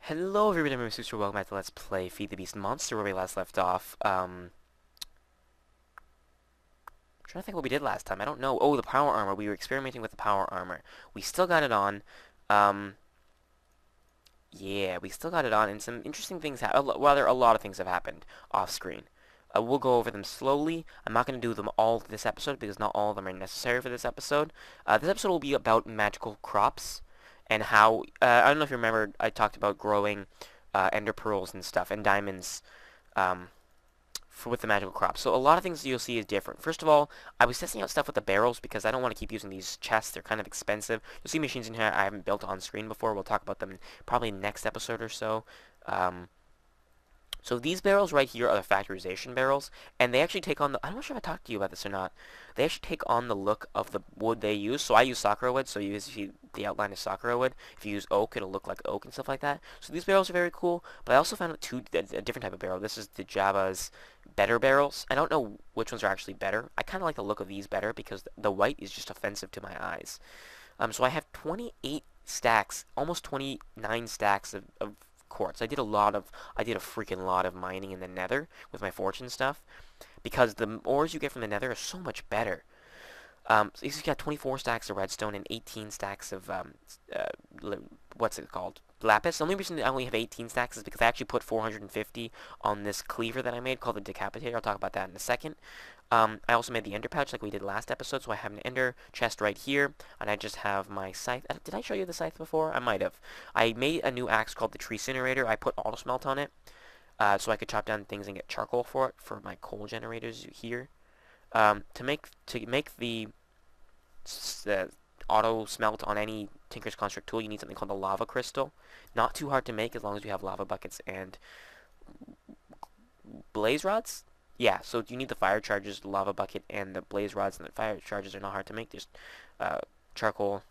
Hello everybody, I'm Superscrull. Welcome back to Let's Play Feed the Beast Monster, where we last left off. I'm trying to think what we did last time. I don't know. Oh, the power armor. We were experimenting with the power armor. We still got it on. Um, yeah, we still got it on, and some interesting things a lot of things have happened off screen. We'll go over them slowly. I'm not going to do them all this episode, because not all of them are necessary for this episode. This episode will be about magical crops, and how, I don't know if you remember, I talked about growing ender pearls and stuff, and diamonds, um, with the magical crops. So a lot of things you'll see is different. First of all, I was testing out stuff with the barrels because I don't want to keep using these chests. They're kind of expensive. You'll see machines in here I haven't built on screen before. We'll talk about them probably next episode or so. Um, so these barrels right here are the factorization barrels, and they actually take on the, I'm not sure if I talked to you about this or not, they actually take on the look of the wood they use. So I use sakura wood, so you see the outline is sakura wood. If you use oak, it'll look like oak and stuff like that. So these barrels are very cool, but I also found a different type of barrel. This is the Java's better barrels. I don't know which ones are actually better. I kind of like the look of these better because the white is just offensive to my eyes. So I have 28 stacks, almost 29 stacks of quartz. I did a freaking lot of mining in the nether with my fortune stuff because the ores you get from the nether are so much better. So you got 24 stacks of redstone and 18 stacks of, what's it called? Lapis. The only reason I only have 18 stacks is because I actually put 450 on this cleaver that I made called the Decapitator. I'll talk about that in a second. I also made the ender pouch like we did last episode, so I have an ender chest right here, and I just have my scythe. Did I show you the scythe before? I might have. I made a new axe called the Tree Incinerator. I put auto smelt on it, so I could chop down things and get charcoal for it, for my coal generators here. To make the auto smelt on any Tinker's Construct tool, you need something called the lava crystal. Not too hard to make as long as you have lava buckets and blaze rods. Yeah, so you need the fire charges, the lava bucket, and the blaze rods, and the fire charges are not hard to make. Just charcoal,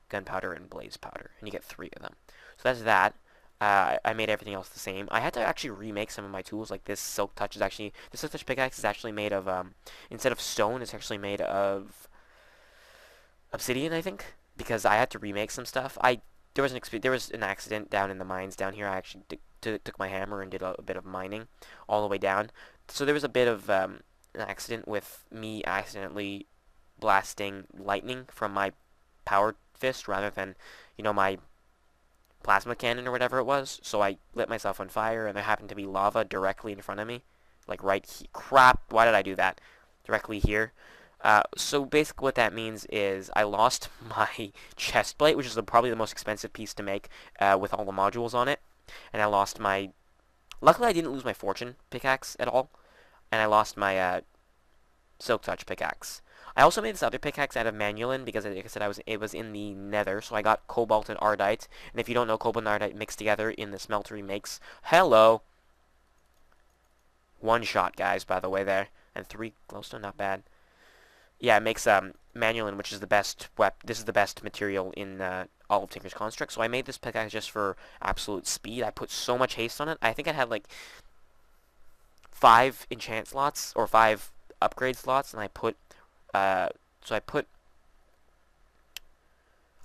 gunpowder, and blaze powder, and you get 3 of them. So that's that. I made everything else the same. I had to actually remake some of my tools, like this Silk Touch is actually, the Silk Touch pickaxe is actually made of, instead of stone, it's actually made of obsidian, I think, because I had to remake some stuff. There was an accident down in the mines down here. I actually took my hammer and did a bit of mining all the way down. So there was a bit of an accident with me accidentally blasting lightning from my power fist rather than, my plasma cannon or whatever it was. So I lit myself on fire, and there happened to be lava directly in front of me. Like right here. Crap, why did I do that? Directly here. So basically what that means is I lost my chest plate, which is probably the most expensive piece to make with all the modules on it. And I lost my... Luckily I didn't lose my fortune pickaxe at all. And I lost my Silk Touch pickaxe. I also made this other pickaxe out of manulin because, like I said, it was in the nether, so I got cobalt and ardite. And if you don't know, cobalt and ardite mixed together in the smeltery makes... Hello! 1 shot, guys, by the way, there. And 3 glowstone, not bad. Yeah, it makes manulin, which is the best this is the best material in all of Tinker's Construct. So I made this pickaxe just for absolute speed. I put so much haste on it. I think I had like 5 enchant slots or 5 upgrade slots, and I put I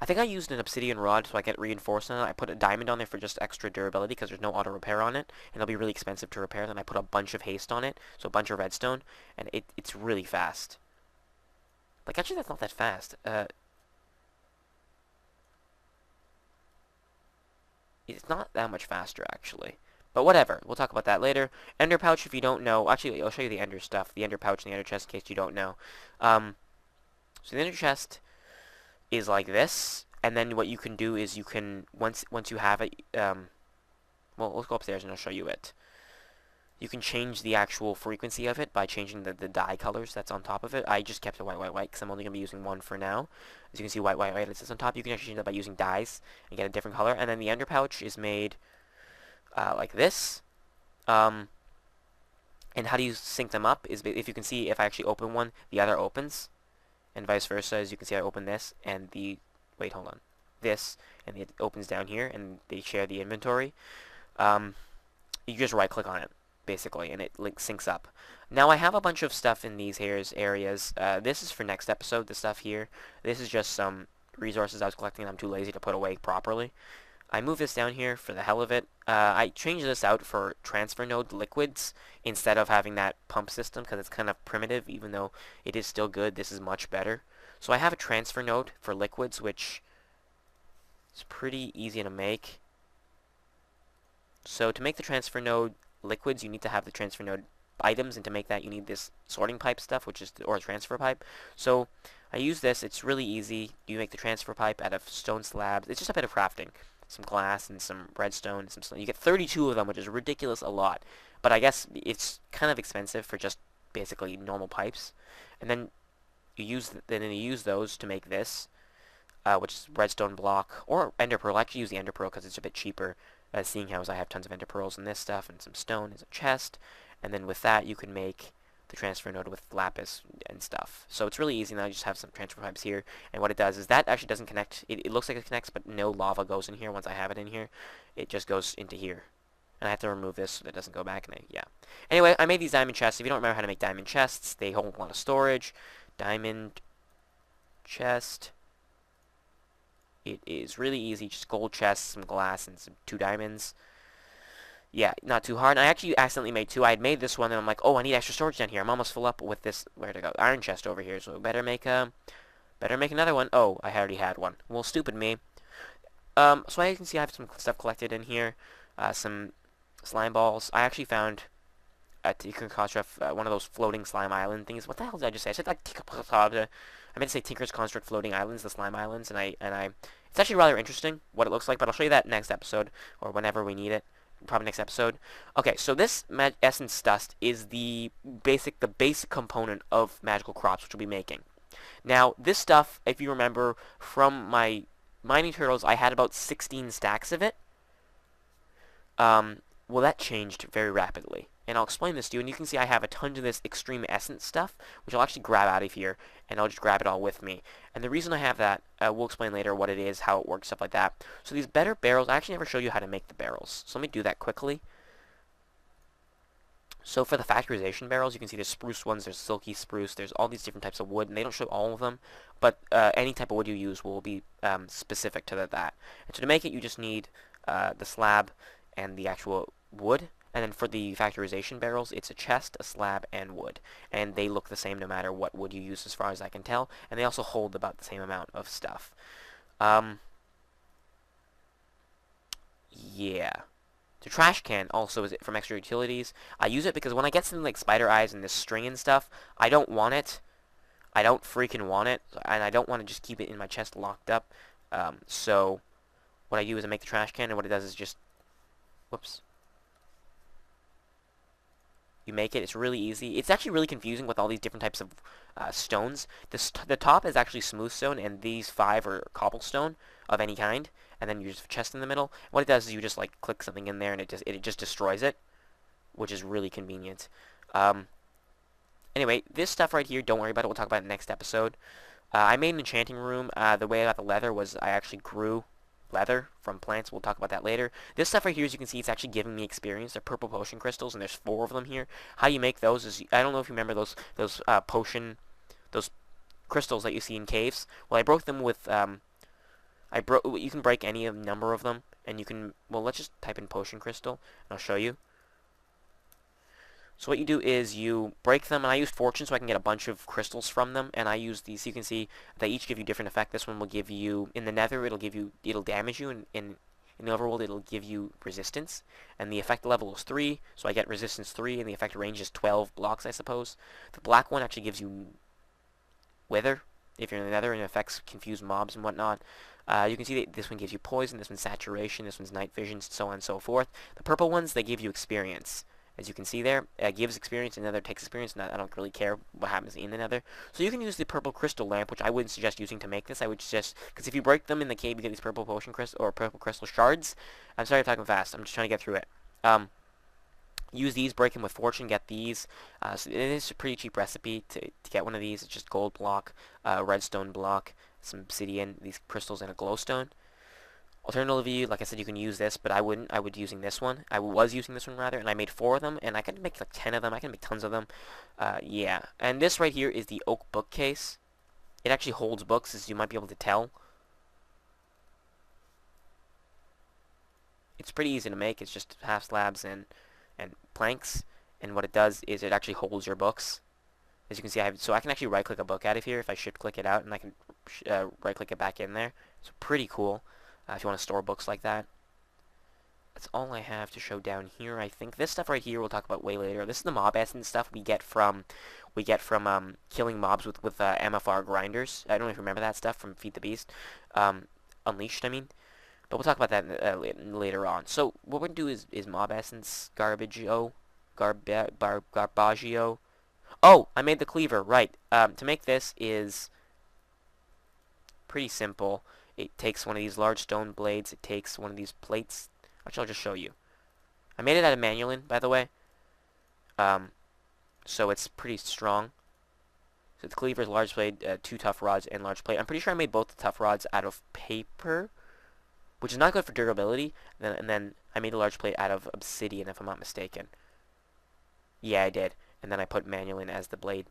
think I used an obsidian rod so I get reinforced on it. I put a diamond on there for just extra durability because there's no auto repair on it, and it'll be really expensive to repair. Then I put a bunch of haste on it, so a bunch of redstone, and it's really fast. Like, actually, that's not that fast. It's not that much faster, actually. But whatever. We'll talk about that later. Ender pouch, if you don't know. Actually, I'll show you the ender stuff. The ender pouch and the ender chest, in case you don't know. So the ender chest is like this. And then what you can do is you can, once you have it, well, let's go upstairs and I'll show you it. You can change the actual frequency of it by changing the dye colors that's on top of it. I just kept it white, white, white because I'm only going to be using one for now. As you can see, white, white, white, it says on top. You can actually change that by using dyes and get a different color. And then the ender pouch is made like this. And how do you sync them up is, if you can see, if I actually open one, the other opens. And vice versa. As you can see, I open this and wait, hold on. This, and it opens down here, and they share the inventory. You just right click on it, basically, and it syncs up. Now I have a bunch of stuff in these areas. This is for next episode, the stuff here. This is just some resources I was collecting and I'm too lazy to put away properly. I move this down here for the hell of it. I change this out for transfer node liquids instead of having that pump system because it's kind of primitive, even though it is still good. This is much better. So I have a transfer node for liquids, which is pretty easy to make. So to make the transfer node liquids, you need to have the transfer node items, and to make that you need this sorting pipe stuff, which is or a transfer pipe. So I use this. It's really easy. You make the transfer pipe out of stone slabs. It's just a bit of crafting. Some glass and some redstone and some stone. You get 32 of them, which is ridiculous a lot. But I guess it's kind of expensive for just basically normal pipes. And then you use those to make this, which is redstone block or ender pearl. I actually use the ender pearl because it's a bit cheaper. Seeing how I have tons of ender pearls and this stuff and some stone as a chest. And then with that, you can make the transfer node with lapis and stuff. So it's really easy. Now you just have some transfer pipes here. And what it does is that actually doesn't connect. It looks like it connects, but no lava goes in here once I have it in here. It just goes into here. And I have to remove this so that it doesn't go back. And yeah. Anyway, I made these diamond chests. If you don't remember how to make diamond chests, they hold a lot of storage. Diamond chest. It is really easy. Just gold chests, some glass, and some 2 diamonds. Yeah, not too hard. And I actually accidentally made 2. I had made this one, and I'm like, oh, I need extra storage down here. I'm almost full up with this. Where'd it go? Iron chest over here. So better make another one. Oh, I already had one. Well, stupid me. So as you can see, I have some stuff collected in here. Some slime balls. I actually found Tinker's Construct, one of those floating slime island things. What the hell did I just say? I said like I meant to say Tinker's Construct floating islands, the slime islands, and it's actually rather interesting what it looks like. But I'll show you that next episode or whenever we need it. Probably next episode. Okay, so this essence dust is the basic component of magical crops, which we'll be making. Now, this stuff, if you remember from my mining turtles, I had about 16 stacks of it. Well, that changed very rapidly. And I'll explain this to you, and you can see I have a ton of this extreme essence stuff, which I'll actually grab out of here, and I'll just grab it all with me. And the reason I have that, we'll explain later what it is, how it works, stuff like that. So these better barrels, I actually never showed you how to make the barrels. So let me do that quickly. So for the factorization barrels, you can see there's spruce ones, there's silky spruce, there's all these different types of wood, and they don't show all of them, but any type of wood you use will be specific to that. And so to make it, you just need the slab and the actual wood. And then for the factorization barrels, it's a chest, a slab, and wood. And they look the same no matter what wood you use as far as I can tell. And they also hold about the same amount of stuff. Yeah. The trash can also is from extra utilities. I use it because when I get something like spider eyes and this string and stuff, I don't want it. I don't freaking want it. And I don't want to just keep it in my chest locked up. So what I do is I make the trash can, and what it does is just... Whoops. You make it. It's really easy. It's actually really confusing with all these different types of stones. The top is actually smooth stone, and these 5 are cobblestone of any kind. And then you just have a chest in the middle. What it does is you just like click something in there, and it just destroys it, which is really convenient. Anyway, this stuff right here, don't worry about it. We'll talk about it next episode. I made an enchanting room. The way I got the leather was I actually grew leather from plants. We'll talk about that later. This stuff right here, as you can see, it's actually giving me experience. They're purple potion crystals, and there's 4 of them here. How you make those is, I don't know if you remember those crystals that you see in caves. Well, I broke them with, you can break any number of them, and you can, well, let's just type in potion crystal, and I'll show you. So what you do is you break them, and I used fortune so I can get a bunch of crystals from them, and I use these. You can see they each give you different effect. This one will give you, in the nether, it'll damage you, and in the overworld it'll give you resistance, and the effect level is 3, so I get resistance 3, and the effect range is 12 blocks, I suppose. The black one actually gives you wither, if you're in the nether, and it affects confused mobs and whatnot. You can see that this one gives you poison, this one's saturation, this one's night vision, so on and so forth. The purple ones, they give you experience. As you can see there, it gives experience, and the nether takes experience, and I don't really care what happens in the nether. So you can use the purple crystal lamp, which I wouldn't suggest using to make this. I would suggest, because if you break them in the cave, you get these purple potion crystal, or purple crystal shards. I'm sorry I'm talking fast. I'm just trying to get through it. Use these, break them with fortune, get these. So it is a pretty cheap recipe to get one of these. It's just gold block, redstone block, some obsidian, these crystals, and a glowstone. Alternatively, like I said, you can use this, but I wouldn't. I would using this one. I was using this one, rather, and I made 4 of them, and I can make like 10 of them. I can make tons of them. Yeah. And this right here is the oak bookcase. It actually holds books, as you might be able to tell. It's pretty easy to make. It's just half slabs and planks. And what it does is it actually holds your books. As you can see, so I can actually right-click a book out of here if I shift-click it out, and I can right-click it back in there. It's pretty cool if you want to store books like that. That's all I have to show down here. I think this stuff right here we'll talk about way later. This is the mob essence stuff we get from killing mobs with MFR grinders. I don't know if you remember that stuff from Feed the Beast, Unleashed. I mean, but we'll talk about that later on. So what we're gonna do is mob essence garbaggio. Oh, I made the cleaver, right. To make this is pretty simple. It takes one of these large stone blades. It takes one of these plates. Actually, I'll just show you. I made it out of manulin, by the way. So it's pretty strong. So the cleaver is large blade, 2 tough rods, and large plate. I'm pretty sure I made both the tough rods out of paper, which is not good for durability. And then I made a large plate out of obsidian, if I'm not mistaken. Yeah, I did. And then I put manulin as the blade.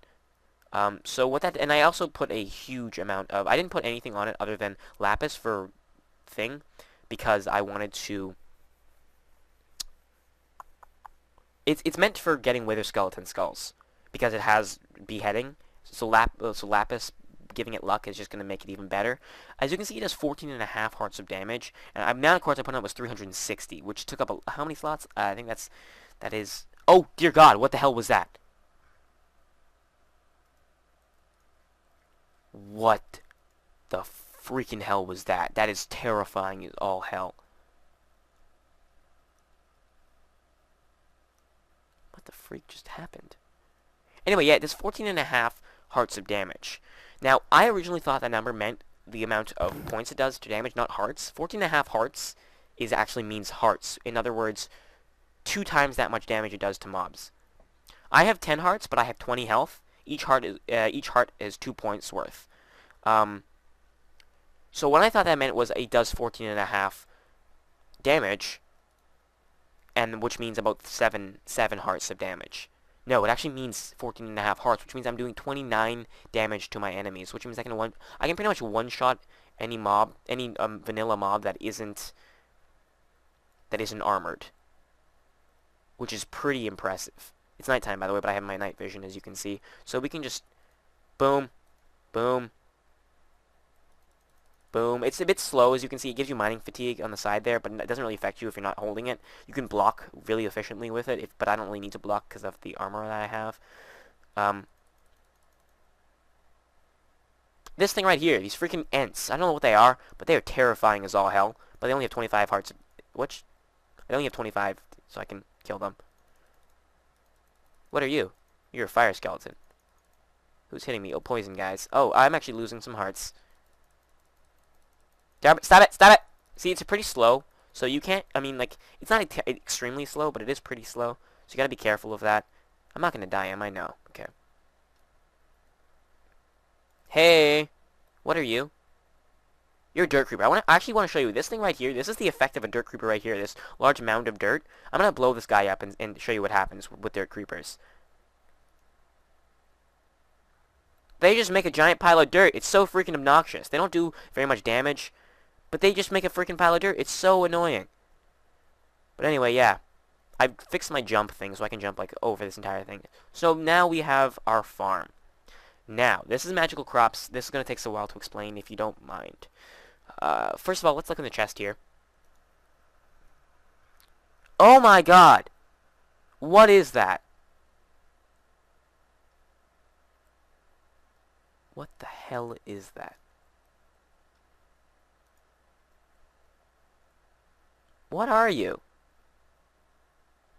So what that, and I also put a huge amount of, I didn't put anything on it other than lapis for thing, because I wanted to, it's meant for getting wither skeleton skulls, because it has beheading, so lapis giving it luck is just going to make it even better. As you can see, it does 14.5 hearts of damage, and now of course I put on was 360, which took up how many slots? I think that is, oh dear God, what the hell was that? What the freaking hell was that? That is terrifying as all hell. What the freak just happened? Anyway, yeah, it does 14.5 hearts of damage. Now, I originally thought that number meant the amount of points it does to damage, not hearts. 14.5 hearts actually means hearts. In other words, 2 times that much damage it does to mobs. I have 10 hearts, but I have 20 health. Each heart is 2 points worth. So what I thought that meant was it does 14.5 damage, and which means about 7 hearts of damage. No, it actually means 14.5 hearts, which means I'm doing 29 damage to my enemies, which means I can pretty much one-shot any mob, any vanilla mob that isn't armored, which is pretty impressive. It's nighttime, by the way, but I have my night vision, as you can see. So we can just boom, boom, boom. It's a bit slow, as you can see. It gives you mining fatigue on the side there, but it doesn't really affect you if you're not holding it. You can block really efficiently with it, but I don't really need to block because of the armor that I have. This thing right here, these freaking Ents. I don't know what they are, but they are terrifying as all hell. But they only have 25 hearts, which they only have 25, so I can kill them. What are you? You're a fire skeleton. Who's hitting me? Oh, poison guys. Oh, I'm actually losing some hearts. Stop it! Stop it! See, it's pretty slow, so you can't, I mean, like, it's not extremely slow, but it is pretty slow, so you gotta be careful of that. I'm not gonna die, am I? No. Okay. Hey! What are you? You're a dirt creeper. I actually want to show you this thing right here. This is the effect of a dirt creeper right here, this large mound of dirt. I'm gonna blow this guy up and show you what happens with dirt creepers. They just make a giant pile of dirt. It's so freaking obnoxious. They don't do very much damage, but they just make a freaking pile of dirt. It's so annoying. But anyway, yeah. I fixed my jump thing so I can jump like over this entire thing. So now we have our farm. Now, this is magical crops. This is going to take us a while to explain if you don't mind. First of all, let's look in the chest here. Oh my God! What is that? What the hell is that? What are you?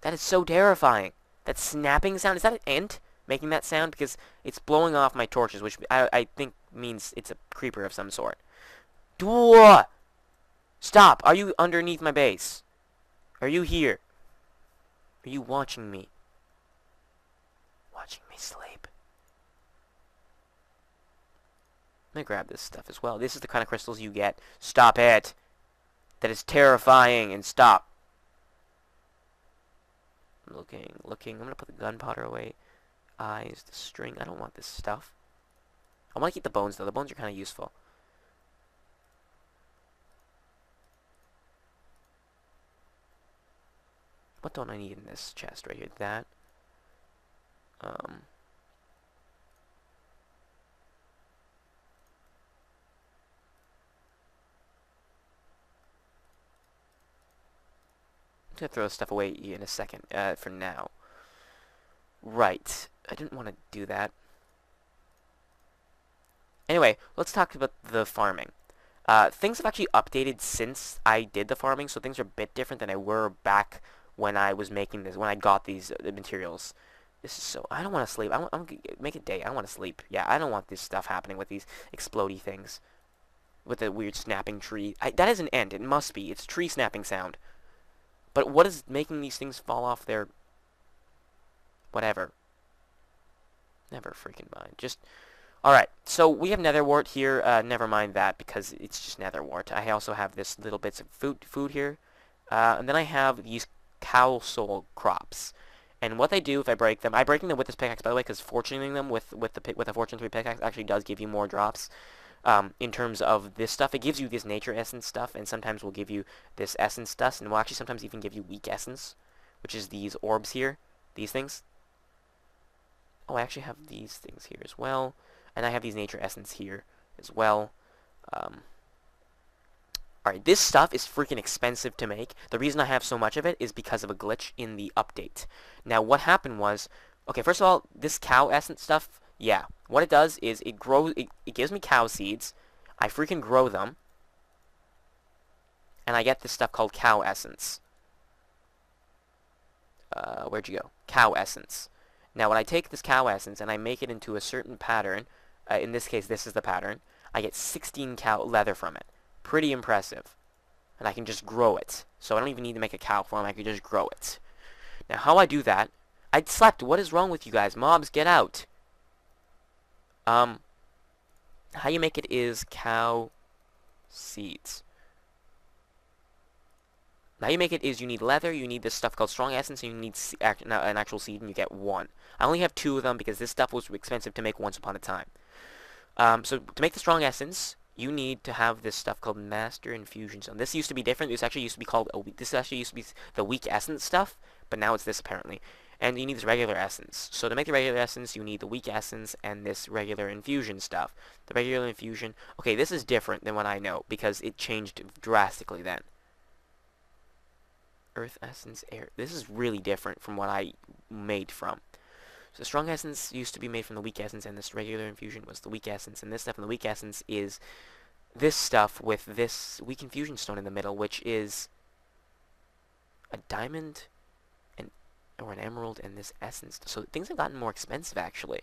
That is so terrifying. That snapping sound, is that an ant making that sound? Because it's blowing off my torches, which I think means it's a creeper of some sort. Dwarf! Stop! Are you underneath my base? Are you here? Are you watching me? Watching me sleep? Let me grab this stuff as well. This is the kind of crystals you get. Stop it! That is terrifying, and stop. Looking. I'm gonna put the gunpowder away. Eyes, the string. I don't want this stuff. I want to keep the bones, though. The bones are kind of useful. What don't I need in this chest right here? That. Um, I'm gonna throw this stuff away in a second, for now. Right. I didn't want to do that. Anyway, let's talk about the farming. Things have actually updated since I did the farming, so things are a bit different than they were back when I was making this, when I got these materials. This is so... I don't want to sleep. I'm gonna make it day. I don't want to sleep. Yeah, I don't want this stuff happening with these explodey things. With the weird snapping tree. That is an end. It must be. It's tree snapping sound. But what is making these things fall off their... whatever. Never freaking mind. Just... Alright, so we have nether wart here. Never mind that, because it's just nether wart. I also have this little bits of food here. And then I have these cow soul crops. And what they do if I break them... I'm breaking them with this pickaxe, by the way, because fortuning them with a Fortune 3 pickaxe actually does give you more drops. In terms of this stuff, it gives you this nature essence stuff, and sometimes will give you this essence dust, and will actually sometimes even give you weak essence, which is these orbs here. These things. Oh, I actually have these things here as well. And I have these nature essence here as well. Alright, this stuff is freaking expensive to make. The reason I have so much of it is because of a glitch in the update. Now, what happened was... Okay, first of all, this cow essence stuff, yeah. What it does is it grows... It gives me cow seeds. I freaking grow them. And I get this stuff called cow essence. Where'd you go? Cow essence. Now, when I take this cow essence and I make it into a certain pattern... in this case, this is the pattern. I get 16 cow leather from it. Pretty impressive. And I can just grow it. So I don't even need to make a cow farm. I can just grow it. Now, how I do that... I slept. What is wrong with you guys? Mobs, get out. How you make it is cow seeds. Now you make it is you need leather, you need this stuff called strong essence, and you need an actual seed, and you get one. I only have 2 of them because this stuff was expensive to make once upon a time. So to make the strong essence, you need to have this stuff called Master Infusion Stone. This used to be different. This actually used to be called this actually used to be the weak essence stuff, but now it's this apparently. And you need this regular essence. So to make the regular essence, you need the weak essence and this regular infusion stuff. The regular infusion. Okay, this is different than what I know because it changed drastically then. Earth essence, air. This is really different from what I made from. So the strong essence used to be made from the weak essence, and this regular infusion was the weak essence, and this stuff in the weak essence is this stuff with this weak infusion stone in the middle, which is a diamond or an emerald and this essence. So things have gotten more expensive, actually.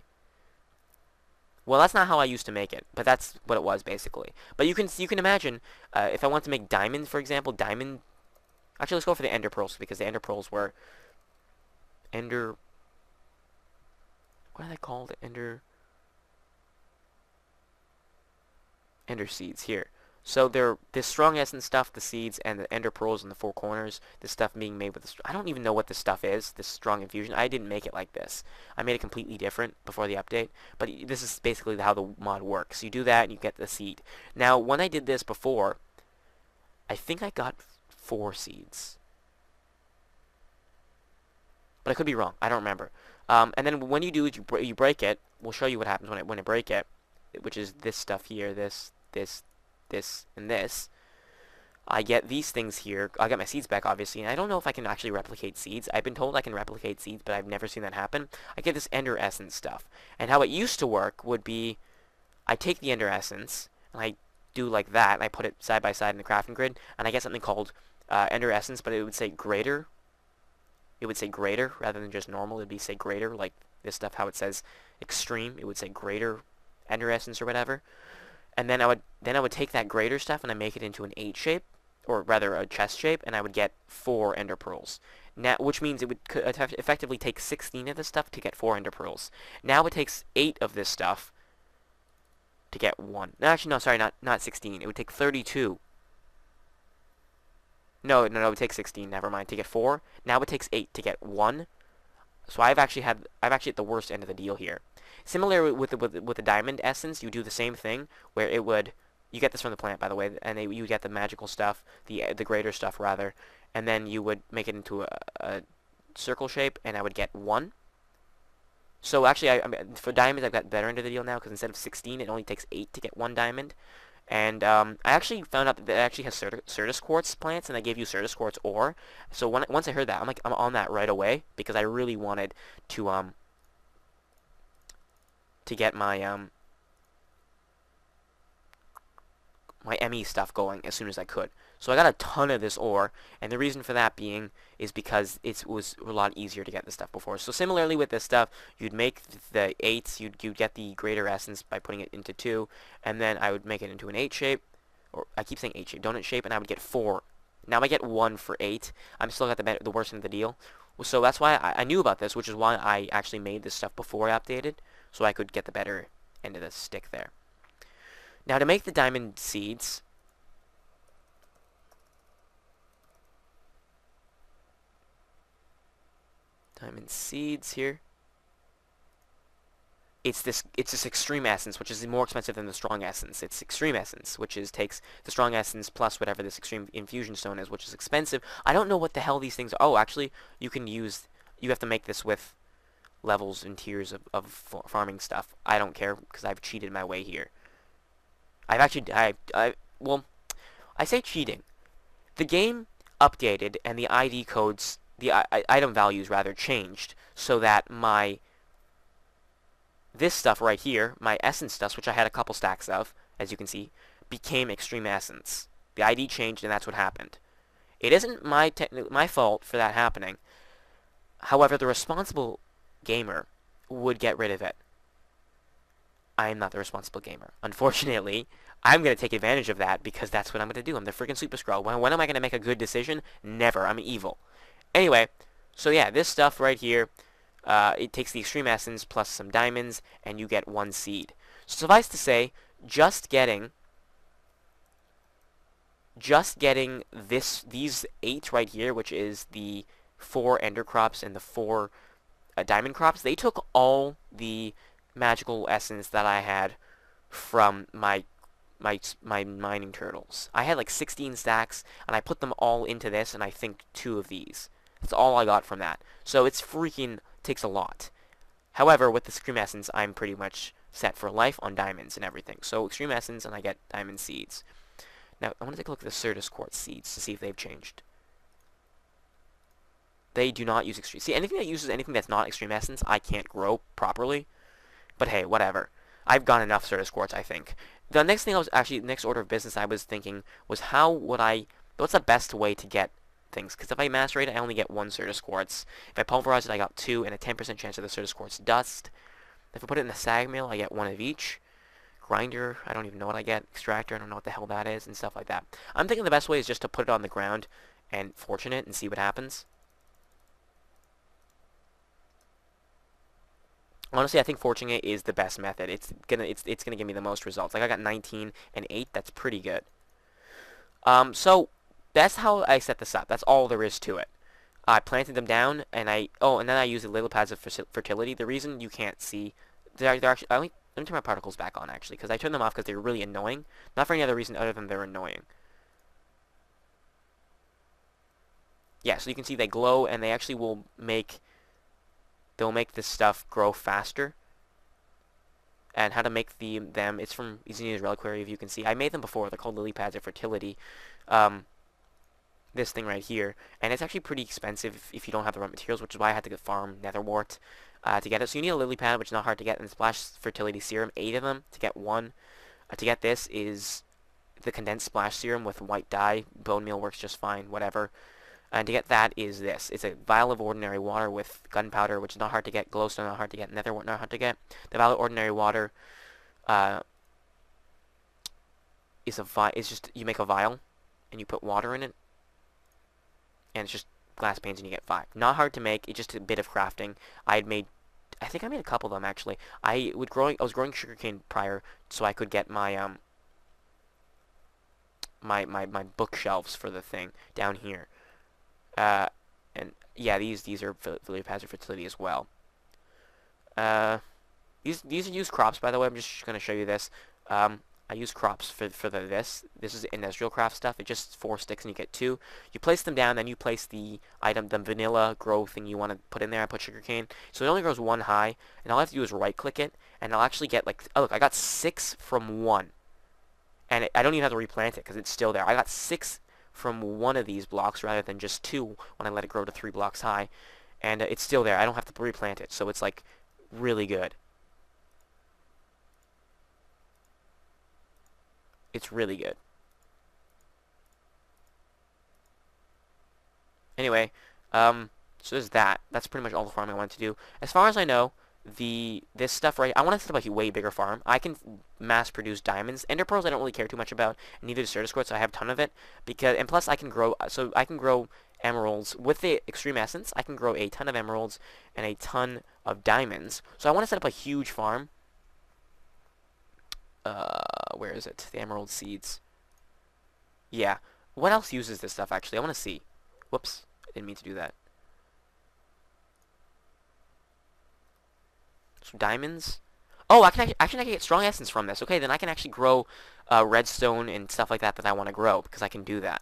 Well, that's not how I used to make it, but that's what it was, basically. But you can imagine, if I want to make diamond, for example, diamond... Actually, let's go for the ender pearls, because the ender pearls were... Ender... What are they called? Ender seeds, here. So they're this strong essence stuff, the seeds, and the ender pearls in the 4 corners. This stuff being made with... I don't even know what this stuff is, this strong infusion. I didn't make it like this. I made it completely different before the update. But this is basically how the mod works. You do that, and you get the seed. Now, when I did this before, I think I got 4 seeds. But I could be wrong. I don't remember. And then when you do it, you break it. We'll show you what happens when I break it, which is this stuff here, this, and this. I get these things here. I get my seeds back, obviously, and I don't know if I can actually replicate seeds. I've been told I can replicate seeds, but I've never seen that happen. I get this ender essence stuff. And how it used to work would be, I take the ender essence, and I do like that, and I put it side by side in the crafting grid, and I get something called ender essence, but it would say greater. It would say greater rather than just normal. It would say greater, like this stuff, how it says extreme. It would say greater ender essence or whatever. And then I would take that greater stuff and I make it into an 8 shape, or rather a chest shape, and I would get 4 ender pearls. Now, which means it would effectively take 16 of this stuff to get 4 ender pearls. Now it takes 8 of this stuff to get 1. No, actually, no, sorry, not 16. It would take 32. No, it would take 16. Never mind. To get 4. Now it takes 8 to get 1. So I've actually at the worst end of the deal here. Similar with the diamond essence, you do the same thing where it would. You get this from the plant, by the way, and you get the magical stuff, the greater stuff rather, and then you would make it into a circle shape, and I would get 1. So actually, I mean, for diamonds, I've got better end of the deal now, because instead of 16, it only takes 8 to get 1 diamond. And I actually found out that it actually has Certus quartz plants, and they give you Certus quartz ore. So once I heard that, I'm on that right away, because I really wanted to get my ME stuff going as soon as I could. So I got a ton of this ore, and the reason for that being is because it was a lot easier to get this stuff before. So similarly with this stuff, you'd make the 8s, you'd get the greater essence by putting it into 2, and then I would make it into an 8 shape, or I keep saying 8 shape, donut shape, and I would get 4. Now I get 1 for 8. I'm still got the worst end of the deal. So that's why I knew about this, which is why I actually made this stuff before I updated, so I could get the better end of the stick there. Now to make the diamond seeds, here, it's this extreme essence, which is more expensive than the strong essence. It's extreme essence, which takes the strong essence plus whatever this extreme infusion stone is, which is expensive. I don't know what the hell these things are. Oh, actually, you have to make this with levels and tiers of farming stuff. I don't care, because I've cheated my way here. Well, I say cheating. The game updated, and the ID codes, the item values rather, changed, so that this stuff right here, my essence stuff, which I had a couple stacks of, as you can see, became extreme essence. The ID changed, and that's what happened. It isn't my fault for that happening. However, the responsible gamer would get rid of it. I am not the responsible gamer. Unfortunately, I'm going to take advantage of that, because that's what I'm going to do. I'm the freaking Superscrull. When am I going to make a good decision? Never. I'm evil. Anyway, so yeah, this stuff right here, it takes the extreme essence plus some diamonds, and you get 1 seed. So suffice to say, just getting these 8 right here, which is the 4 ender crops and the 4 diamond crops, they took all the magical essence that I had from my mining turtles. I had like 16 stacks, and I put them all into this, and I think 2 of these. That's all I got from that. So it's freaking takes a lot. However, with the extreme essence, I'm pretty much set for life on diamonds and everything. So extreme essence, and I get diamond seeds. Now I want to take a look at the Certus quartz seeds to see if they've changed. They do not use extreme. See, anything that uses anything that's not extreme essence, I can't grow properly. But hey, whatever. I've got enough Certus quartz, I think. The next thing next order of business I was thinking was what's the best way to get things? Because if I macerate it, I only get 1 Certus quartz. If I pulverize it, I got 2, and a 10% chance of the Certus quartz dust. If I put it in the sag mill, I get 1 of each. Grinder, I don't even know what I get. Extractor, I don't know what the hell that is, and stuff like that. I'm thinking the best way is just to put it on the ground and fortune it and see what happens. Honestly, I think fortuning it is the best method. It's gonna give me the most results. Like I got 19 and 8. That's pretty good. So that's how I set this up. That's all there is to it. I planted them down, and then I used the lily pads of fertility. The reason you can't see, they're actually. Let me turn my particles back on actually, because I turned them off because they're really annoying. Not for any other reason other than they're annoying. Yeah, so you can see they glow, and they actually will make. They'll make this stuff grow faster. And how to make them, it's from Xenia's Reliquary, if you can see. I made them before. They're called lily pads of fertility. This thing right here. And it's actually pretty expensive if you don't have the right materials, which is why I had to farm netherwort to get it. So you need a lily pad, which is not hard to get, and splash fertility serum, 8 of them to get 1. To get this is the condensed splash serum with white dye. Bone meal works just fine, whatever. And to get that is this. It's a vial of ordinary water with gunpowder, which is not hard to get. Glowstone, not hard to get. Netherwort, not hard to get. The vial of ordinary water is just, you make a vial, and you put water in it. And it's just glass panes, and you get 5. Not hard to make. It's just a bit of crafting. I think I made a couple of them, actually. I was growing sugarcane prior, so I could get my, my bookshelves for the thing down here. And yeah, these are lily pads of fertility as well. These are used crops, by the way. I'm just going to show you this. I use crops for this. This is industrial craft stuff. It's just 4 sticks and you get 2. You place them down, then you place the item, the vanilla grow thing you want to put in there. I put sugarcane. So it only grows 1 high. And all I have to do is right click it. And I'll actually get like, oh look, I got 6 from 1. And I don't even have to replant it because it's still there. I got 6 from 1 of these blocks rather than just 2 when I let it grow to 3 blocks high. And it's still there. I don't have to replant it. So it's like really good. It's really good. Anyway, so there's that. That's pretty much all the farming I wanted to do. As far as I know, this stuff right, I want to set up a way bigger farm. I can mass produce diamonds. Ender pearls I don't really care too much about, and neither does Superscrull, so I have a ton of it. And plus I can grow, emeralds with the extreme essence. I can grow a ton of emeralds and a ton of diamonds. So I want to set up a huge farm. Where is it? The emerald seeds. Yeah. What else uses this stuff, actually? I want to see. Whoops. I didn't mean to do that. So diamonds. Oh, I can get strong essence from this. Okay, then I can actually grow redstone and stuff like that I want to grow, because I can do that.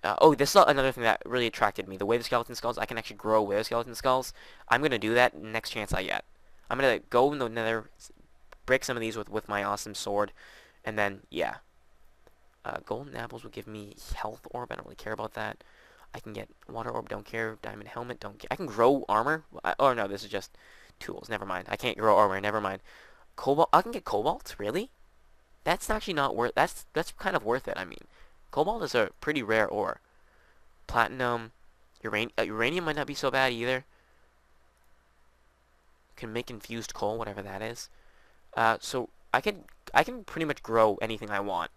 Oh, this is another thing that really attracted me. The way the skeleton skulls, I can actually grow wither skeleton skulls. I'm going to do that next chance I get. I'm going to go in the nether, break some of these with my awesome sword, and then, yeah. Golden apples will give me health orb. I don't really care about that. I can get water orb, don't care. Diamond helmet, don't care. I can grow armor. Oh, no, this is just tools. Never mind. I can't grow armor. Never mind. Cobalt. I can get cobalt? Really? That's actually not worth... That's kind of worth it, I mean. Cobalt is a pretty rare ore. Platinum. Uranium might not be so bad either. Can make infused coal, whatever that is. So I can pretty much grow anything I want.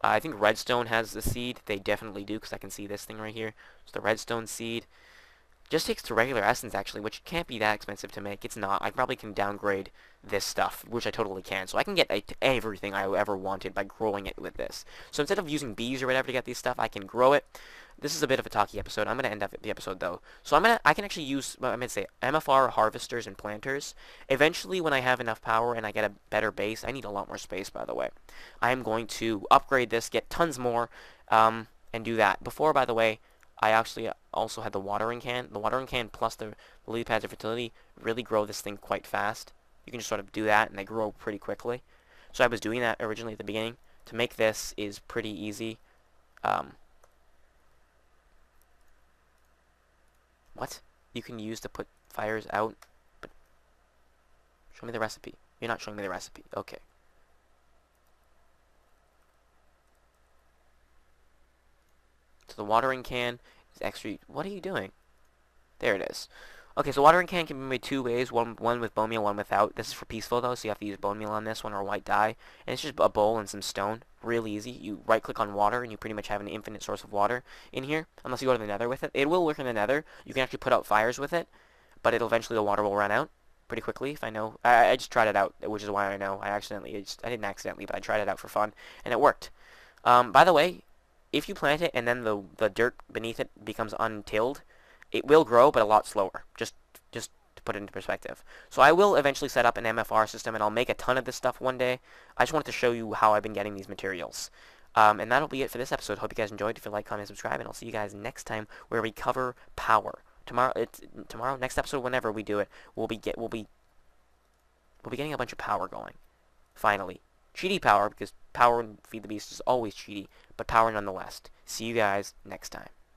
I think redstone has the seed. They definitely do, because I can see this thing right here. So the redstone seed just takes the regular essence, actually, which can't be that expensive to make. It's not. I probably can downgrade this stuff, which I totally can. So I can get everything I ever wanted by growing it with this. So instead of using bees or whatever to get these stuff, I can grow it. This is a bit of a talky episode. I'm going to end up the episode, though. So I can actually use, I'm going to say, MFR harvesters and planters. Eventually, when I have enough power and I get a better base, I need a lot more space, by the way. I am going to upgrade this, get tons more, and do that. Before, by the way, I actually also had the watering can. The watering can plus the lily pads of fertility really grow this thing quite fast. You can just sort of do that, and they grow pretty quickly. So I was doing that originally at the beginning. To make this is pretty easy. What? You can use to put fires out? But show me the recipe. You're not showing me the recipe. Okay. So the watering can is extra... What are you doing? There it is. Okay, so watering can can be made 2 ways. One with bone meal, one without. This is for peaceful, though, so you have to use bone meal on this one or white dye. And it's just a bowl and some stone. Really easy. You right-click on water, and you pretty much have an infinite source of water in here. Unless you go to the nether with it. It will work in the nether. You can actually put out fires with it. But eventually the water will run out pretty quickly, if I know. I just tried it out, which is why I know. I didn't accidentally, but I tried it out for fun. And it worked. By the way, if you plant it and then the dirt beneath it becomes untilled, it will grow, but a lot slower. Just to put it into perspective. So I will eventually set up an MFR system, and I'll make a ton of this stuff one day. I just wanted to show you how I've been getting these materials. And that'll be it for this episode. Hope you guys enjoyed. If you like, comment, subscribe, and I'll see you guys next time where we cover power. Tomorrow, next episode, whenever we do it, we'll be getting a bunch of power going. Finally, cheaty power, because power in Feed the Beast is always cheaty, but power nonetheless. See you guys next time.